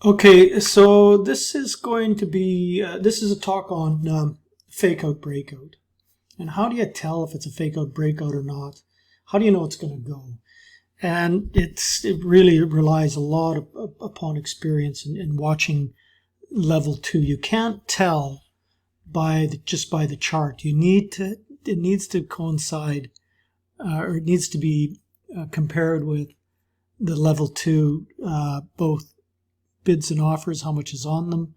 Okay, so this is going to be this is a talk on fake out breakout, and how do you tell if it's a fake out breakout or not? How do you know it's going to go? And it really relies a lot upon experience and watching level two. You can't tell just by the chart. It needs to coincide or it needs to be compared with the level two, both bids and offers, how much is on them,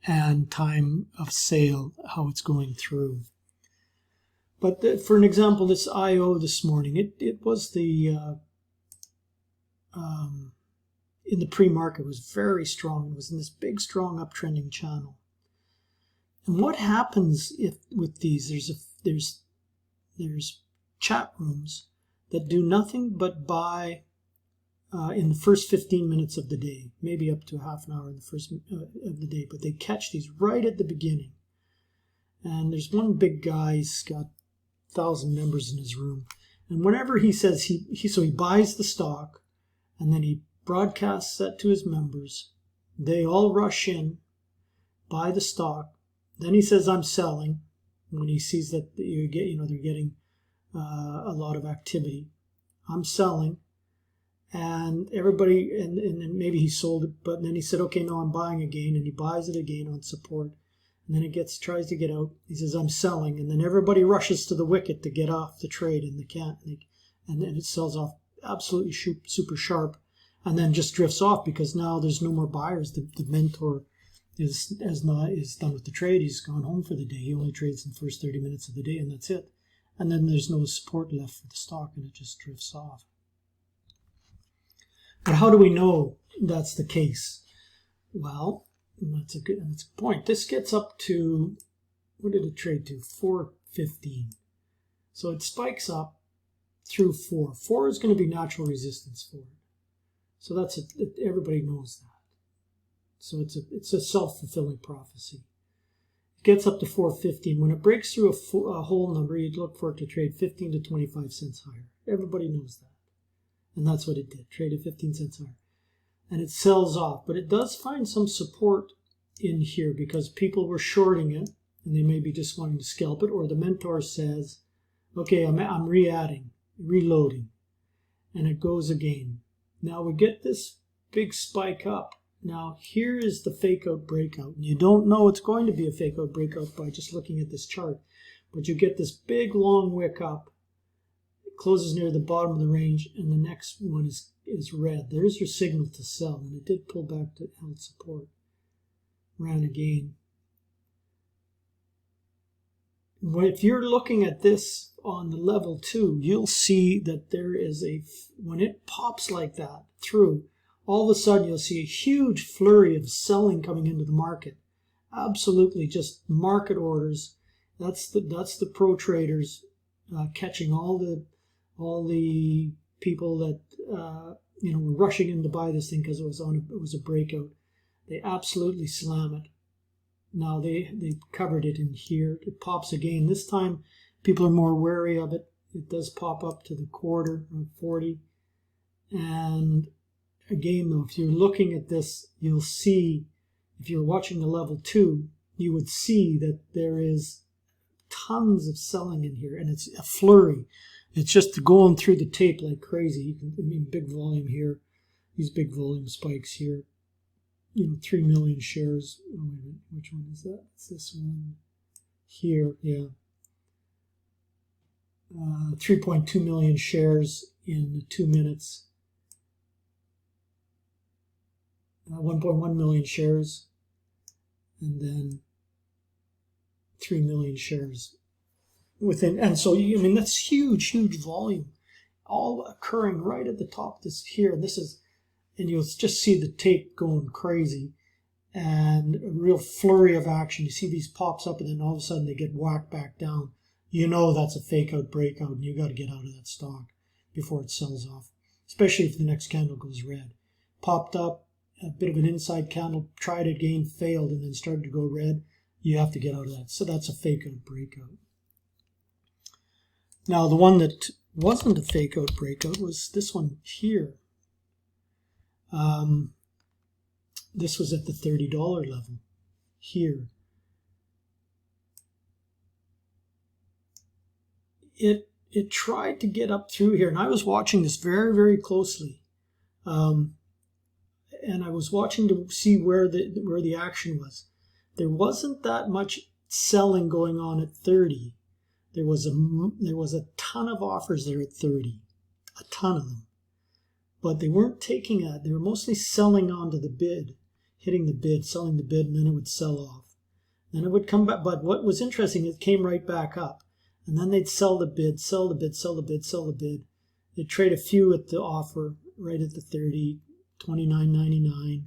and time of sale, how it's going through. But for an example, this IO this morning, it was in the pre-market was very strong. It was in this big, strong uptrending channel. And what happens if with these? There's chat rooms that do nothing but buy in the first 15 minutes of the day, maybe up to half an hour in the first of the day, but they catch these right at the beginning. And there's one big guy, he's got 1,000 members in his room, and whenever he says he buys the stock, and then he broadcasts that to his members, they all rush in, buy the stock, then he says I'm selling when he sees that they're getting a lot of activity. I'm selling. And everybody, and maybe he sold it, but then he said, okay, no, I'm buying again, and he buys it again on support, and then tries to get out. He says, I'm selling, and then everybody rushes to the wicket to get off the trade, and they can't, and then it sells off absolutely super sharp, and then just drifts off because now there's no more buyers. The mentor is done with the trade. He's gone home for the day. He only trades in the first 30 minutes of the day, and that's it. And then there's no support left for the stock, and it just drifts off. But how do we know that's the case? Well, that's a good point. This gets up to, what did it trade to? 415. So it spikes up through 4. 4 is going to be natural resistance for it. So everybody knows that. So it's a self-fulfilling prophecy. It gets up to 415. When it breaks through a whole number, you'd look for it to trade 15 to 25 cents higher. Everybody knows that. And that's what it did, traded 15 cents higher. And it sells off, but it does find some support in here because people were shorting it, and they may be just wanting to scalp it, or the mentor says, okay, I'm reloading, and it goes again. Now we get this big spike up. Now here is the fake out breakout. And you don't know it's going to be a fake out breakout by just looking at this chart, but you get this big long wick up. Closes near the bottom of the range, and the next one is red. There's your signal to sell, and it did pull back to held support. Ran again. If you're looking at this on the level 2, you'll see that there is when it pops like that through, all of a sudden you'll see a huge flurry of selling coming into the market. Absolutely, just market orders. That's the pro traders catching all the people that were rushing in to buy this thing because it was a breakout. They absolutely slam it. Now they covered it in here. It pops again. This time people are more wary of it. It does pop up to the quarter of 40. And again, though, if you're looking at this, you'll see, if you're watching the level 2, you would see that there is tons of selling in here, and it's a flurry. It's just going through the tape like crazy. Big volume here, these big volume spikes here. 3 million shares. Oh, wait a minute, which one is that? It's this one here, yeah. 3.2 million shares in 2 minutes. 1.1 million shares, and then 3 million shares within. And so, that's huge volume, all occurring right at the top this here. And you'll just see the tape going crazy and a real flurry of action. You see these pops up, and then all of a sudden they get whacked back down. That's a fake out breakout, and you got to get out of that stock before it sells off, especially if the next candle goes red. Popped up, a bit of an inside candle, tried again, failed, and then started to go red. You have to get out of that. So that's a fake out breakout. Now, the one that wasn't a fake out breakout was this one here. this was at the $30 level here. It tried to get up through here, and I was watching this very, very closely, and I was watching to see where the action was. There wasn't that much selling going on at 30. There was a ton of offers there at 30, a ton of them, but they weren't taking that. They were mostly selling onto the bid, hitting the bid, selling the bid, and then it would sell off. Then it would come back. But what was interesting, it came right back up. And then they'd sell the bid, sell the bid, sell the bid, sell the bid. They'd trade a few at the offer, right at the 30, $29.99.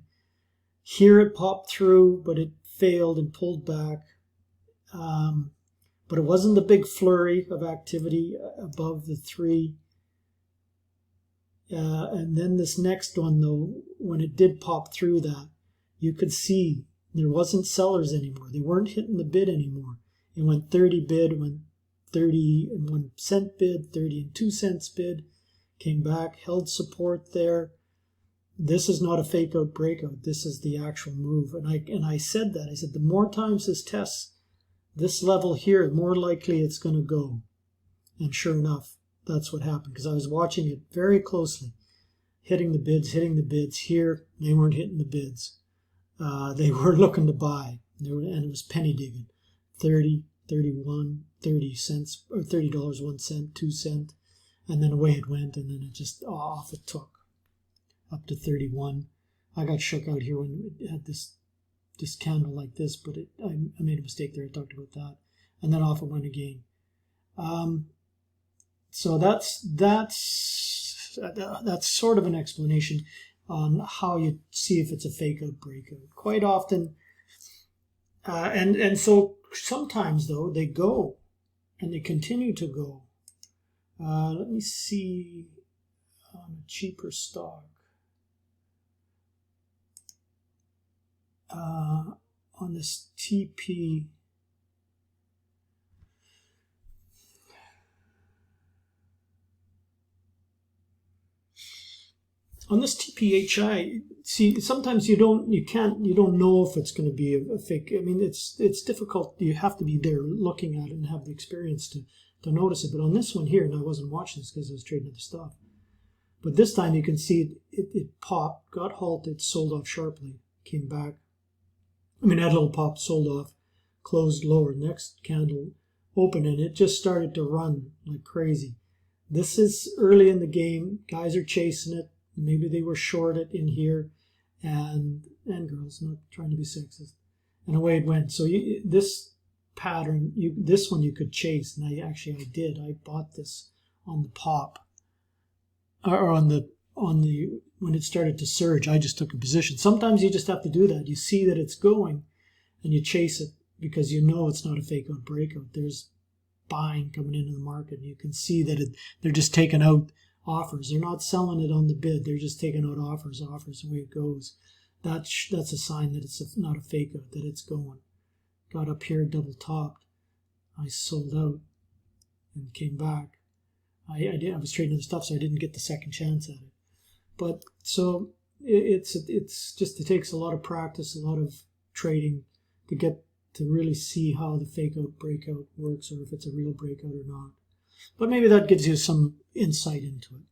Here it popped through, but it failed and pulled back. But it wasn't the big flurry of activity above the 3. And then this next one, though, when it did pop through that, you could see there wasn't sellers anymore. They weren't hitting the bid anymore. It went 30 bid, went 30 and 1 cent bid, 30 and 2 cents bid, came back, held support there. This is not a fake out breakout. This is the actual move. And I said that. I said the more times this tests this level here, the more likely it's going to go. And sure enough, that's what happened, because I was watching it very closely. Hitting the bids. Here, they weren't hitting the bids. They were looking to buy. And it was penny digging. 30, 31, 30 cents, or $30, 1 cent, 2 cent, and then away it went, and then it just off it took up to 31. I got shook out here when it had this candle like this, but I made a mistake there. I talked about that, and then off it went again. So that's sort of an explanation on how you see if it's a fake out breakout. Quite often, and so sometimes though they go. And they continue to go. Let me see on a cheaper stock. On this TP. On this TPHI, see, sometimes you don't know if it's going to be a fake. I mean, it's difficult. You have to be there looking at it and have the experience to notice it. But on this one here, and I wasn't watching this because I was trading other stuff, but this time you can see it popped, got halted, sold off sharply, came back. I mean, that little pop, sold off, closed lower. Next candle open, and it just started to run like crazy. This is early in the game. Guys are chasing it. Maybe they were short it in here, and girls, not trying to be sexist, and away it went. So this pattern, this one you could chase, and I did. I bought this on the pop, or on the when it started to surge. I just took a position. Sometimes you just have to do that. You see that it's going, and you chase it because you know it's not a fake out breakout. There's buying coming into the market. You can see that they're just taking out offers. They're not selling it on the bid. They're just taking out offers, away it goes. That's a sign that it's not a fake out, that it's going. Got up here, double topped. I sold out and came back. I was trading other stuff, so I didn't get the second chance at it. But so it's just, it takes a lot of practice, a lot of trading to get to really see how the fake out breakout works, or if it's a real breakout or not. But maybe that gives you some insight into it.